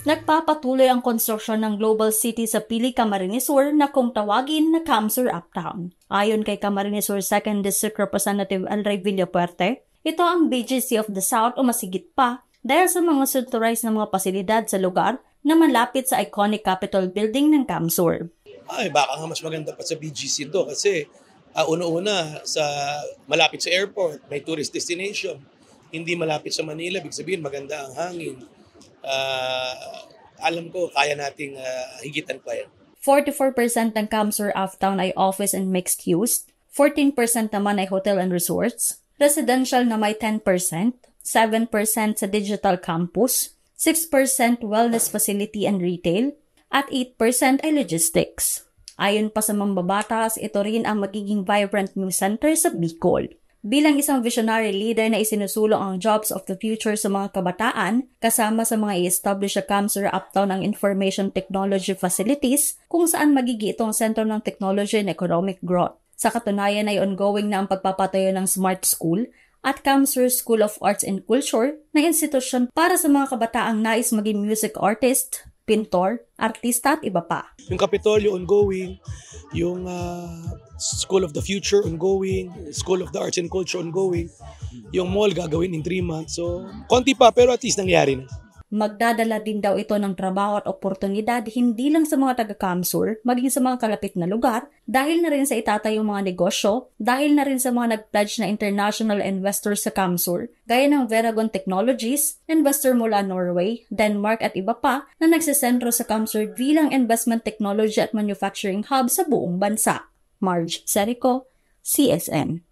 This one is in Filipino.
Nagpapatuloy ang konstruksyon ng Global City sa Pili, Camarines Sur na kung tawagin na Camsur Uptown. Ayon kay Camarines Sur 2nd District Representative Alray Villapuerte, ito ang BGC of the South o masigit pa dahil sa mga centralized na mga pasilidad sa lugar na malapit sa iconic Capitol Building ng Camsur. Baka nga mas maganda pa sa BGC ito kasi una-una malapit sa airport, may tourist destination. Hindi malapit sa Manila, ibig sabihin maganda ang hangin. Alam ko, kaya nating higitan pa yan. 44% ng Camsur Uptown ay office and mixed use, 14% naman ay hotel and resorts, residential na may 10%, 7% sa digital campus, 6% wellness facility and retail, at 8% ay logistics. Ayon pa sa mambabatas, ito rin ang magiging vibrant new center sa Bicol. Bilang isang visionary leader na isinusulong ang jobs of the future sa mga kabataan, kasama sa mga i-establish sa Camsur Uptown ang information technology facilities kung saan magiging itong sentro ng technology and economic growth. Sa katunayan ay ongoing na ang pagpapatayo ng Smart School at Camsur School of Arts and Culture na institusyon para sa mga kabataang nais maging music artist, pintor, artista at iba pa. Yung Kapitolyo ongoing, yung School of the Future ongoing, School of the Arts and Culture ongoing, yung mall gagawin in 3 months. So, konti pa pero at least nangyari na. Magdadala din daw ito ng trabaho at oportunidad hindi lang sa mga taga-Camsur, maging sa mga kalapit na lugar, dahil na rin sa itatayong mga negosyo, dahil na rin sa mga nag-pledge na international investors sa Camsur, gaya ng Veragon Technologies, investor mula Norway, Denmark at iba pa na nagsisentro sa Camsur bilang investment technology at manufacturing hub sa buong bansa. Marge Serico, CSN.